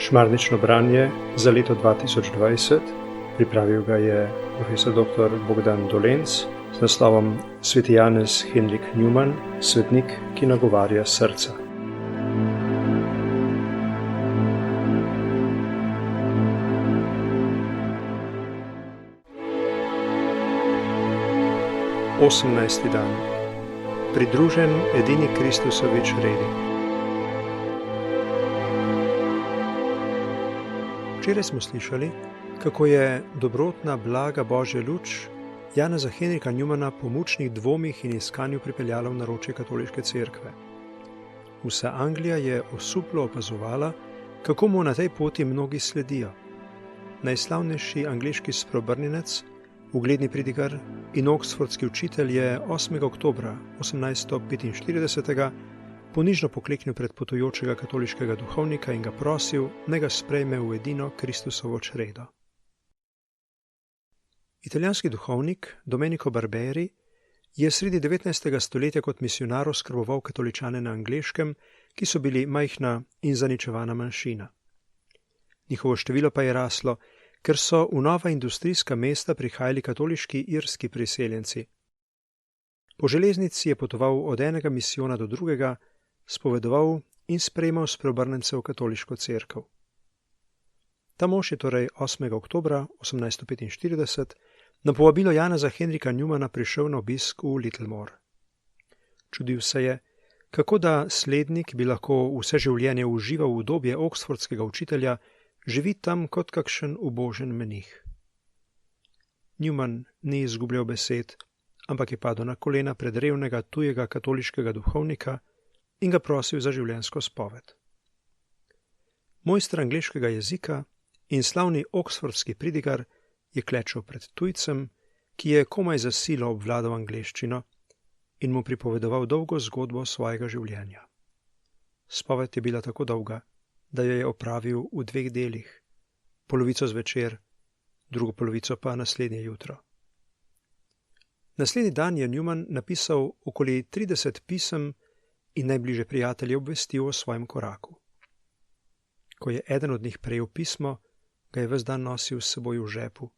Šmarnično branje za leto 2020, pripravil ga je profesor dr. Bogdan Dolenc z naslovom Sveti Janez Henrik Newman, svetnik, ki nagovarja srca. Osemnajsti dan. Pridružen edini Kristusovi čredi. Včeraj smo slišali, kako je dobrotna, blaga Božja luč Janeza Henrika Newmana po mučnih dvomih in iskanju pripeljala v naročje katoliške cerkve. Vsa Anglija je osuplo opazovala, kako mu na tej poti mnogi sledijo. Najslavnejši angleški spreobrnjenec, ugledni pridigar in oxfordski učitelj je 8. oktobra 1845 ponižno pokleknil pred potujočega katoliškega duhovnika in ga prosil, naj ga sprejme v edino Kristusovo čredo. Italijanski duhovnik Domenico Barberi je sredi 19. stoletja kot misijonar oskrboval katoličane na Angleškem, ki so bili majhna in zaničevana manjšina. Njihovo število pa je raslo, ker so v nova industrijska mesta prihajali katoliški irski priseljenci. Po železnici je potoval od enega misijona do drugega, spovedoval in sprejemal spreobrnence v katoliško cerkev. Ta mož je torej 8. oktobra 1845 na povabilo Janeza Henrika Newmana prišel na obisk v Littlemore. Čudil se je, kako da slednik bi lahko vse življenje užival v udobje oxfordskega učitelja, živi tam kot kakšen ubožen menih. Newman ni izgubljal besed, ampak je padel na kolena pred revnega tujega katoliškega duhovnika in ga prosil za življenjsko spoved. Mojster angleškega jezika in slavni oxfordski pridigar je klečal pred tujcem, ki je komaj za silo obvladal angleščino in mu pripovedoval dolgo zgodbo svojega življenja. Spoved je bila tako dolga, da jo je opravil v 2 delih, polovico zvečer, drugo polovico pa naslednje jutro. Naslednji dan je Newman napisal okoli 30 pisem in najbližje prijatelje obvestil o svojem koraku. Ko je eden od njih prejel pismo, ga je ves dan nosil s seboj v žepu.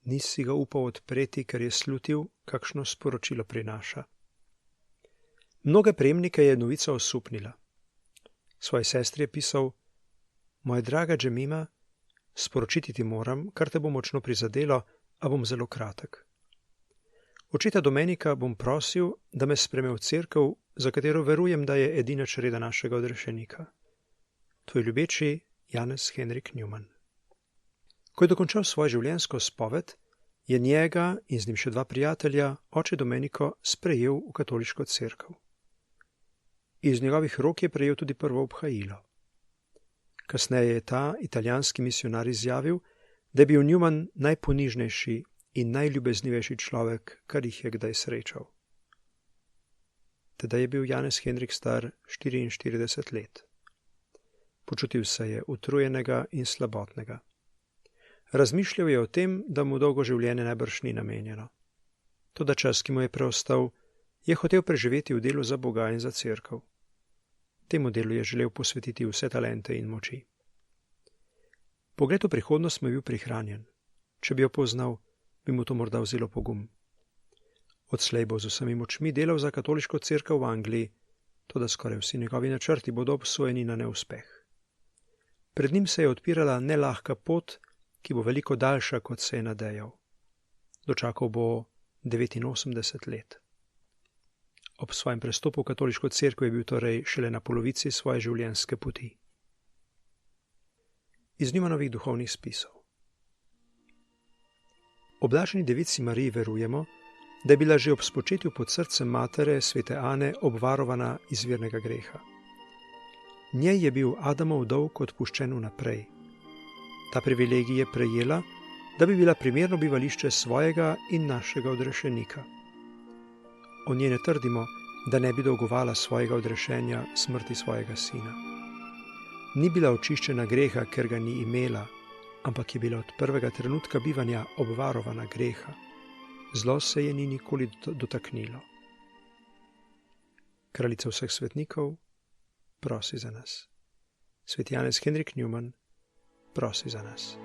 Ni si ga upal odpreti, ker je slutil, kakšno sporočilo prinaša. Mnoge prejemnike je novica osupnila. Svoji sestri je pisal: Moja draga Jemima, sporočiti ti moram, kar te bo močno prizadelo, a bom zelo kratek. Očeta Domenika bom prosil, da me sprejme v cerkev, za katero verujem, da je edina čreda našega odrešenika. Tvoj ljubeči Janez Henrik Newman. Ko je dokončal svojo življenjsko spoved, je njega in z njim še 2 prijatelja oče Domenico sprejel v katoliško cerkev. Iz njegovih rok je prejel tudi prvo obhajilo. Kasneje je ta italijanski misijonar izjavil, da je bil Newman najponižnejši in najljubeznivejši človek, kar jih je kdaj srečal. Tedaj je bil Janez Henrik star 44 let. Počutil se je utrujenega in slabotnega. Razmišljal je o tem, da mu dolgo življenje najbrž ni namenjeno. Toda čas, ki mu je preostal, je hotel preživeti v delu za Boga in za cerkev. Temu delu je želel posvetiti vse talente in moči. Pogled v prihodnost mu je bil prihranjen. Če bi jo poznal, bi mu to morda vzelo pogum. Odslej bo z vsemi močmi delal za katoliško cerkev v Angliji, toda skoraj vsi njegovi načrti bodo obsojeni na neuspeh. Pred njim se je odpirala nelahka pot, ki bo veliko daljša, kot se je nadejal. Dočakal bo 89 let. Ob svojem prestopu v katoliško cerkev je bil torej šele na polovici svoje življenjske poti. Iz Newmanovih duhovnih spisov. Oblaženi devici Mariji verujemo, da je bila že ob spočetju pod srcem matere svete Ane obvarovana izvirnega greha. Njej je bil Adamov dolg odpuščen vnaprej. Ta privilegij je prejela, da bi bila primerno bivališče svojega in našega odrešenika. O njej ne trdimo, da ne bi dolgovala svojega odrešenja smrti svojega sina. Ni bila očiščena greha, ker ga ni imela, ampak je bila od prvega trenutka bivanja obvarovana greha. Zlo se je ni nikoli dotaknilo. Kraljica vseh svetnikov, prosi za nas. Sveti Janez Henrik Newman, prosi za nas.